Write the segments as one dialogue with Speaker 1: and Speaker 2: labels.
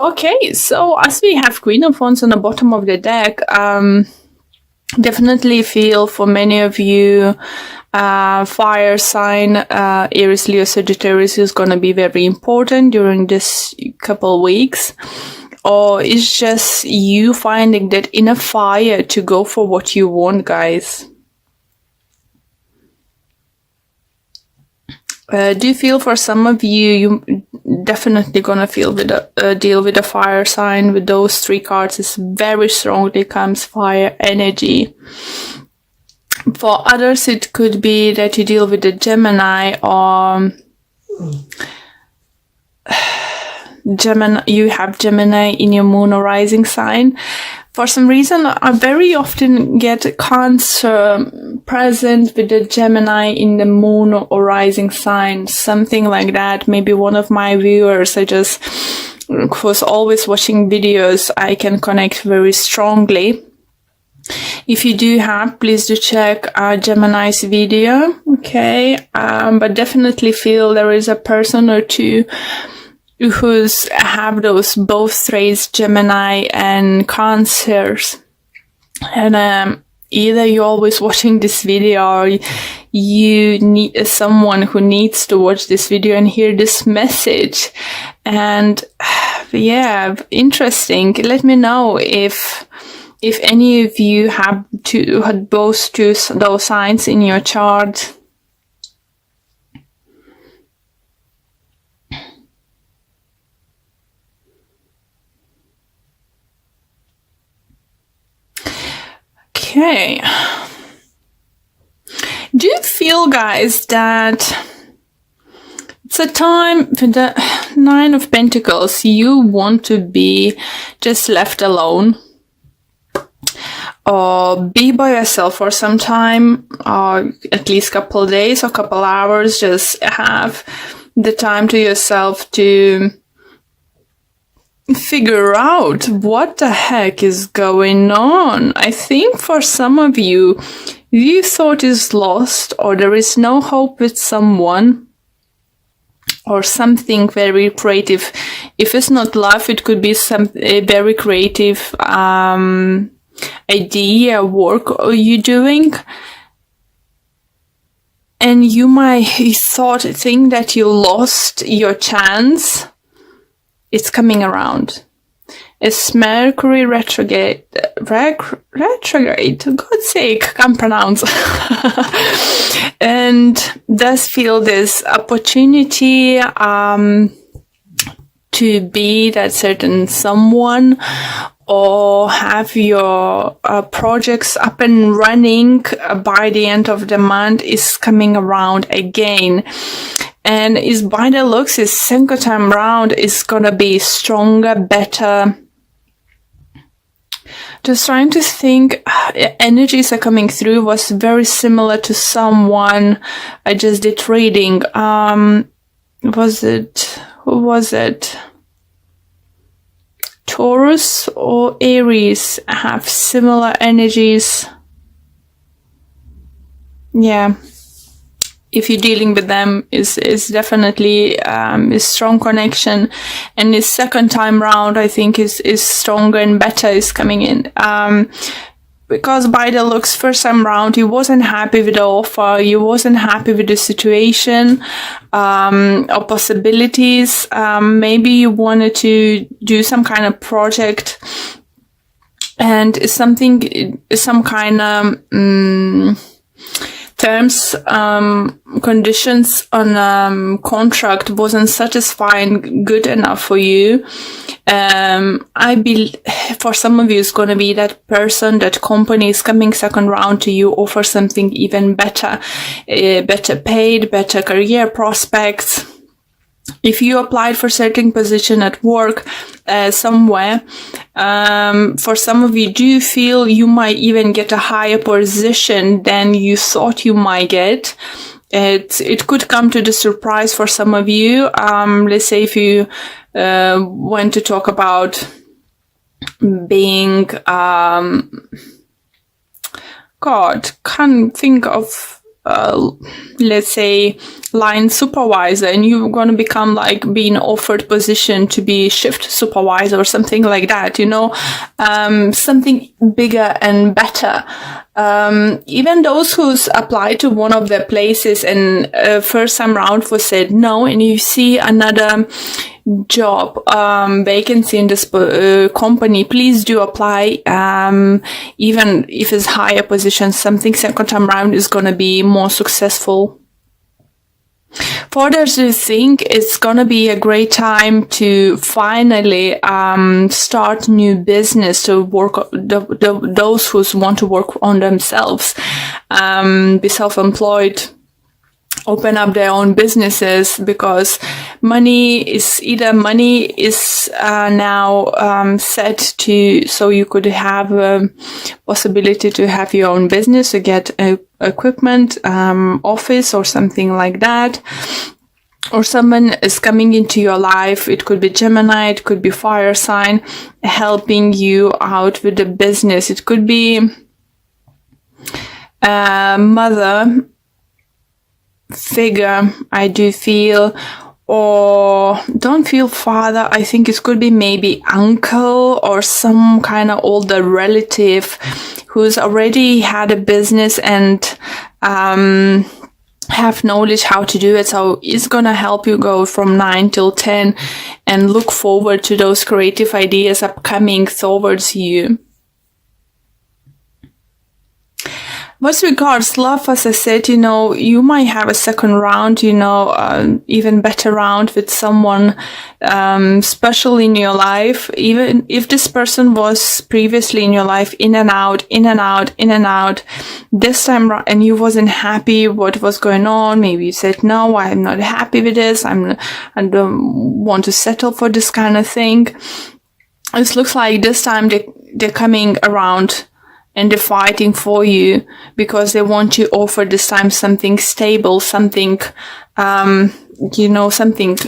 Speaker 1: Okay, so as we have Queen of Wands on the bottom of the deck, definitely feel for many of you, fire sign, Aries, Leo, Sagittarius is going to be very important during this couple weeks. Or it's just you finding that inner fire to go for what you want, guys. Do you feel for some of you, you definitely gonna feel with a deal with a fire sign with those three cards. It's very strongly comes fire energy. For others, it could be that you deal with a Gemini or Gemini. You have Gemini in your moon or rising sign. For some reason, I very often get Cancer present with the Gemini in the moon or rising sign, something like that. Maybe one of my viewers, who's always watching videos, I can connect very strongly. If you do have, please do check Gemini's video, okay? But definitely feel there is a person or two who's have those both traits, Gemini and Cancers. And either you're always watching this video or you need someone who needs to watch this video and hear this message. And yeah, interesting. Let me know if any of you had both those signs in your chart. Okay. Do you feel, guys, that it's a time with the Nine of Pentacles, you want to be just left alone? Or be by yourself for some time, or at least a couple of days or couple hours, just have the time to yourself to figure out what the heck is going on. I think for some of you, you thought is lost, or there is no hope with someone, or something very creative. If it's not love, it could be a very creative idea, work you're doing, and you might think that you lost your chance. It's coming around. It's Mercury retrograde. God's sake, can't pronounce. And does feel this opportunity to be that certain someone, or have your projects up and running by the end of the month is coming around again. And is by the looks, is second time round is gonna be stronger, better. Just trying to think, energies are coming through, was very similar to someone I just did reading. Who was it? Taurus or Aries have similar energies. Yeah. If you're dealing with them, is definitely a strong connection, and this second time round, I think is stronger and better is coming in. Because by the looks, first time round, you wasn't happy with the offer, you wasn't happy with the situation, or possibilities. Maybe you wanted to do some kind of project, and some kind of terms, conditions on contract wasn't satisfying good enough for you. I believe for some of you it's going to be that person, that company is coming second round to you, offer something even better, better paid, better career prospects. If you applied for certain position at work somewhere, for some of you, do you feel you might even get a higher position than you thought you might get? It could come to the surprise for some of you. Let's say if you want to talk about being, God, can't think of let's say, line supervisor, and you're going to become like being offered position to be shift supervisor or something like that, you know, something bigger and better. Even those who's applied to one of the places and first time round was said no, and you see another job vacancy in this company, please do apply. Even if it's higher position, something second time round is going to be more successful. For others who think it's gonna be a great time to finally start new business, to work those who want to work on themselves, be self-employed, open up their own businesses, because money is now set to, so you could have a possibility to have your own business, to get equipment, office or something like that. Or someone is coming into your life. It could be Gemini, it could be fire sign, helping you out with the business. It could be mother figure, I do feel, or don't feel father. I think it could be maybe uncle or some kind of older relative who's already had a business and have knowledge how to do it. So it's gonna help you go from 9 till 10 and look forward to those creative ideas upcoming towards you. With regards love, as I said, you know, you might have a second round, you know, even better round with someone special in your life. Even if this person was previously in your life, in and out, this time and you wasn't happy what was going on. Maybe you said, no, I'm not happy with this. I don't want to settle for this kind of thing. It looks like this time they're coming around and they're fighting for you because they want to offer this time something stable, something, you know, something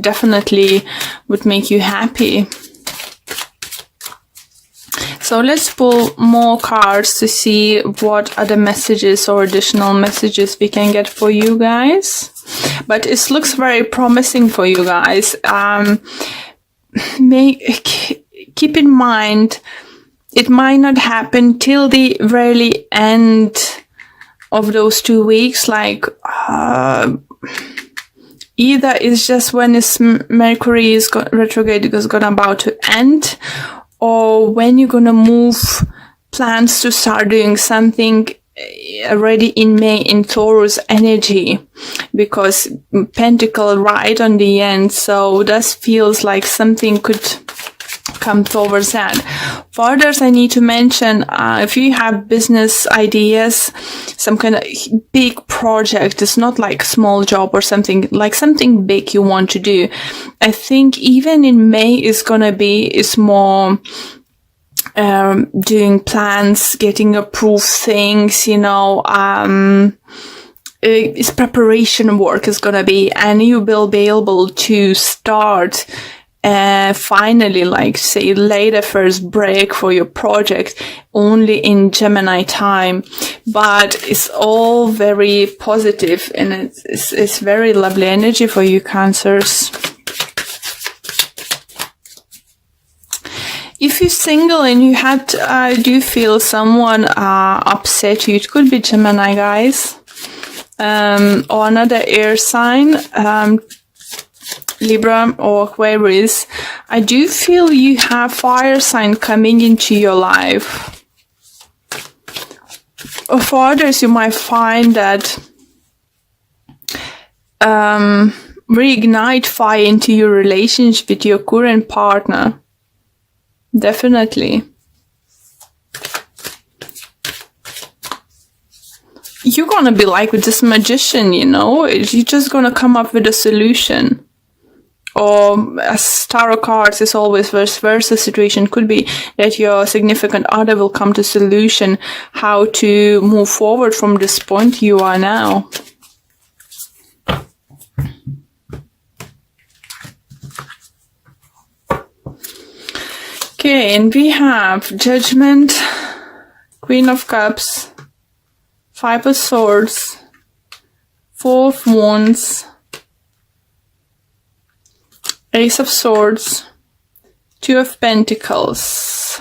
Speaker 1: definitely would make you happy. So let's pull more cards to see what other messages or additional messages we can get for you guys. But it looks very promising for you guys. Keep in mind, it might not happen till the very end of those 2 weeks. Like, either it's just when this Mercury is retrograde is about to end, or when you're gonna move plans to start doing something already in May in Taurus energy, because Pentacle right on the end. So this feels like something could come towards that. For others, I need to mention, if you have business ideas, some kind of big project, it's not like small job or something, like something big you want to do. I think even in May is more doing plans, getting approved things, you know, it's preparation work is gonna be, and you will be able to start finally, like say, lay the first break for your project only in Gemini time. But it's all very positive, and it's very lovely energy for you, Cancers. If you're single and you do feel someone upset you, it could be Gemini, guys, or another air sign, Libra or Aquarius. I do feel you have fire sign coming into your life. Or for others, you might find that reignite fire into your relationship with your current partner. Definitely. You're gonna be like with this magician, you know, you're just gonna come up with a solution. Or as tarot cards is always vice versa situation, could be that your significant other will come to solution how to move forward from this point you are now. Okay, and we have Judgment, Queen of Cups, Five of Swords, Four of Wands, Ace of Swords, Two of Pentacles.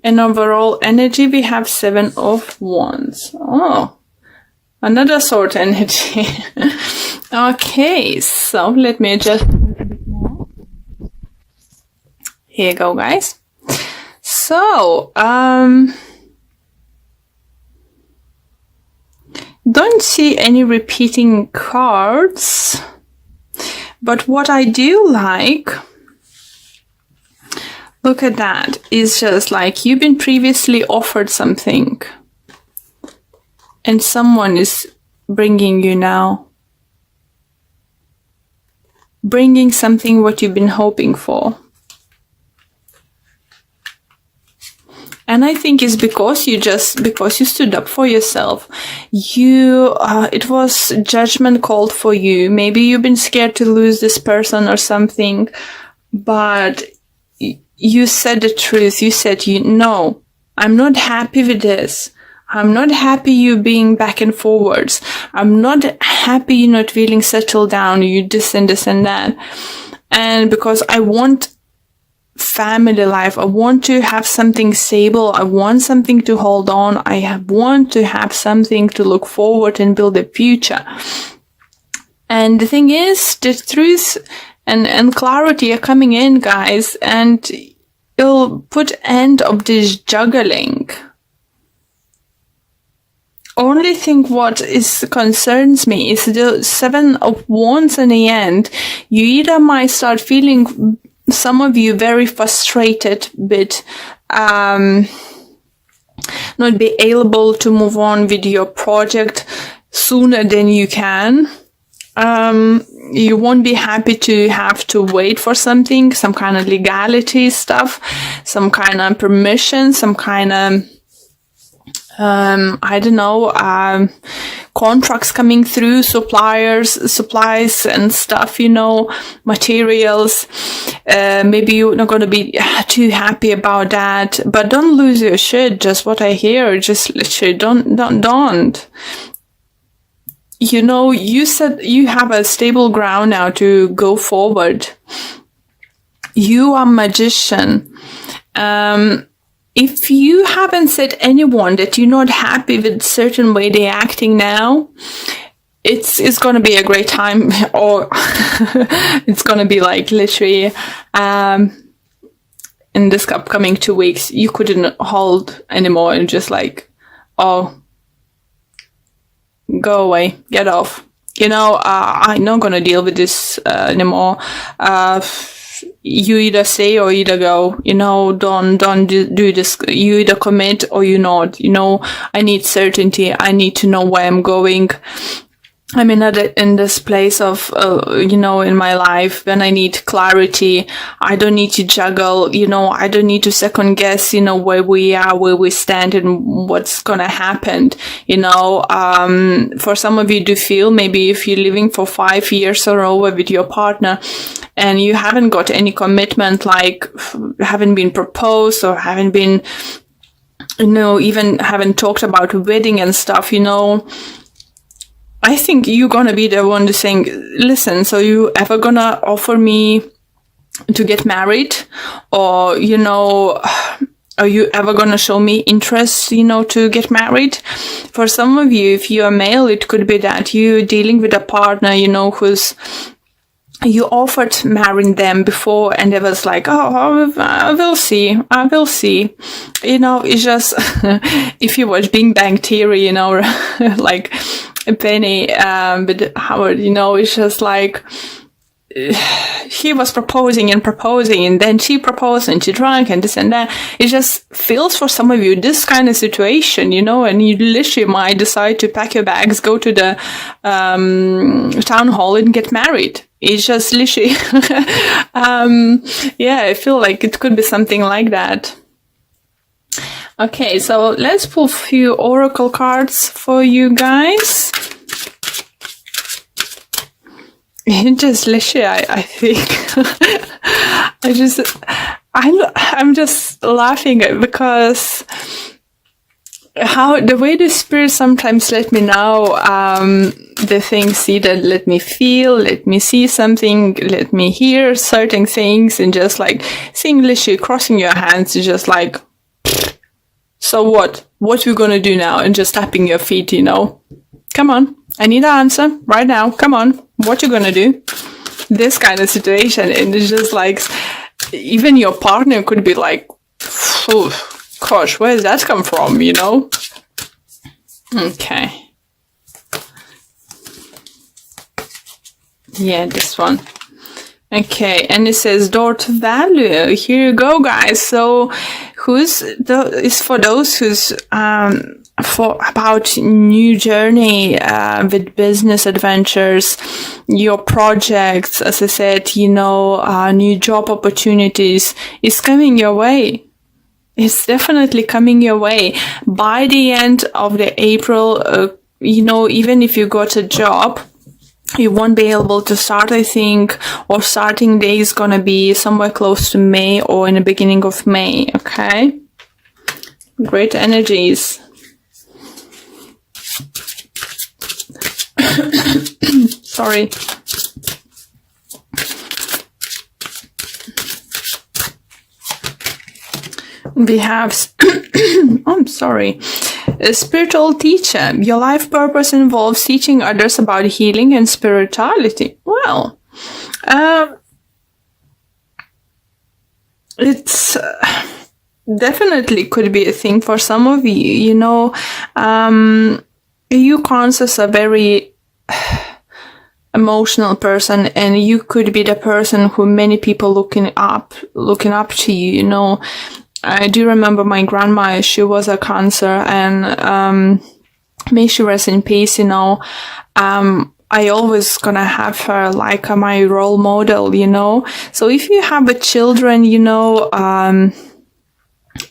Speaker 1: And overall energy, we have Seven of Wands. Oh, another sword energy. Okay, so let me adjust a little bit more. Here you go, guys. So, don't see any repeating cards, but what I do like, look at that, is just like you've been previously offered something and someone is bringing you now. Bringing something what you've been hoping for. And I think it's because you stood up for yourself. It was judgment called for you. Maybe you've been scared to lose this person or something, but you said the truth. You said, no, I'm not happy with this. I'm not happy you being back and forwards. I'm not happy you not feeling settled down. You this and that. And because I want family life, I want to have something stable. I want something to hold on. Want to have something to look forward and build a future. And the thing is, the truth and clarity are coming in, guys, and it'll put end of this juggling. Only thing what concerns me is the Seven of Wands in the end. You either might start feeling, some of you, very frustrated with not be able to move on with your project sooner than you can. You won't be happy to have to wait for something, some kind of legality stuff, some kind of permission, some kind of contracts coming through, supplies and stuff, materials. Maybe you're not going to be too happy about that, but don't lose your shit. Just what I hear, just literally don't. You said you have a stable ground now to go forward. You are magician. If you haven't said anyone that you're not happy with certain way they're acting now, it's going to be a great time, or it's going to be like literally in this upcoming 2 weeks, you couldn't hold anymore and just like, oh, go away, get off. I'm not going to deal with this anymore. You either say or either go, don't do this. You either commit or you not, I need certainty. I need to know where I'm going. I'm in this place of, in my life when I need clarity. I don't need to juggle, I don't need to second guess, where we are, where we stand and what's going to happen. For some of you to feel, maybe if you're living for 5 years or over with your partner and you haven't got any commitment, like haven't been proposed or haven't been, even haven't talked about wedding and stuff, I think you're gonna be the one to saying, listen, so you ever gonna offer me to get married? Or, are you ever gonna show me interest, to get married? For some of you, if you're male, it could be that you're dealing with a partner, who's, you offered marrying them before and it was like, oh, I will see. It's just, if you watch Big Bang Theory, like Penny, with Howard, it's just like, he was proposing and then she proposed and she drank and this and that. It just feels for some of you this kind of situation, and you literally might decide to pack your bags, go to the town hall and get married. It's just literally, I feel like it could be something like that. Okay, so let's pull a few oracle cards for you guys. It just literally, I think, I'm just laughing because how the way the spirit sometimes let me know the things either let me feel, let me see something, let me hear certain things, and just like seeing literally crossing your hands is just like, so what we gonna do now, and just tapping your feet, you know, come on, I need an answer right now, come on, what you gonna do, this kind of situation. And it's just like, even your partner could be like, gosh, where does that come from, you know? Okay. Yeah, this one. Okay, and it says door to value. Here you go, guys. So it's for those who's for about new journey with business adventures, your projects, as I said, you know, new job opportunities is coming your way. It's definitely coming your way. By the end of the April, you know, even if you got a job, you won't be able to start, I think, or starting day is gonna be somewhere close to May or in the beginning of May, okay? Great energies. Sorry. We have, I'm sorry, a spiritual teacher. Your life purpose involves teaching others about healing and spirituality. Well, it's definitely could be a thing for some of you. You know, you Cancers are very emotional person, and you could be the person who many people looking up to you, you know. I do remember my grandma, she was a Cancer, and may she rest in peace, you know. I always gonna have her like my role model, you know. So if you have a children, you know,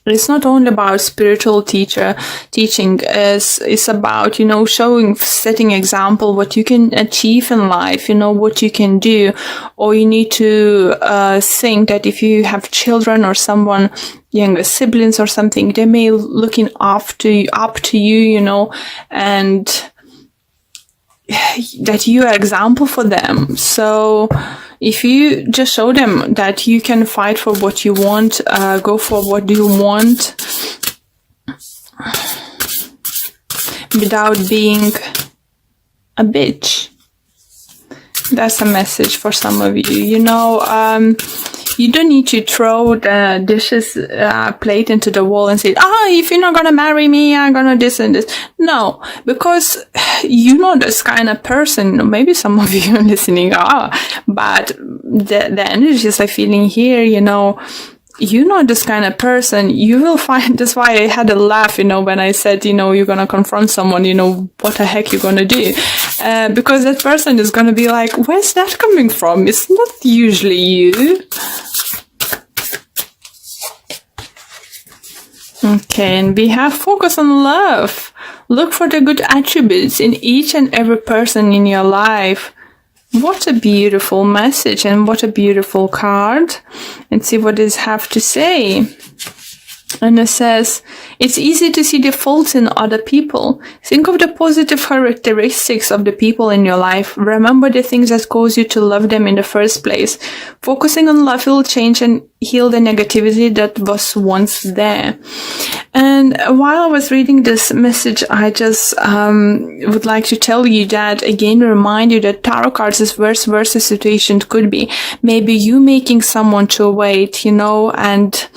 Speaker 1: it's not only about spiritual teaching, it's about, you know, setting example what you can achieve in life, you know, what you can do. Or you need to think that if you have children or someone, younger siblings or something, they may looking up to you, you know, and that you are example for them. So if you just show them that you can fight for what you want, go for what you want without being a bitch. That's a message for some of you. You know, you don't need to throw the dishes plate into the wall and say, if you're not gonna marry me, I'm gonna this and this. No, because you're not this kind of person. Maybe some of you listening are, but the energies I'm feeling here, you know, you're not this kind of person. You will find, that's why I had a laugh, you know, when I said, you know, you're gonna confront someone, you know, what the heck you're gonna do? Because that person is gonna be like, where's that coming from? It's not usually you. Okay, and we have focus on love. Look for the good attributes in each and every person in your life. What a beautiful message, and what a beautiful card. And see what it have to say. And it says, it's easy to see the faults in other people. Think of the positive characteristics of the people in your life. Remember the things that cause you to love them in the first place. Focusing on love will change and heal the negativity that was once there. And while I was reading this message, I just would like to tell you that, again, remind you that tarot cards is vice versa situation could be. Maybe you making someone to wait, you know, and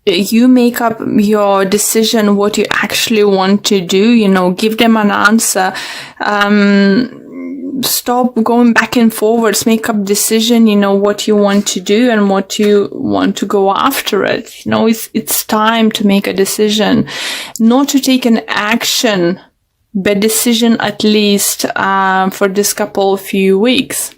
Speaker 1: you make up your decision what you actually want to do, you know, give them an answer. Stop going back and forwards, make up decision, you know, what you want to do and what you want to go after it. You know, it's time to make a decision, not to take an action, but decision at least for this few weeks.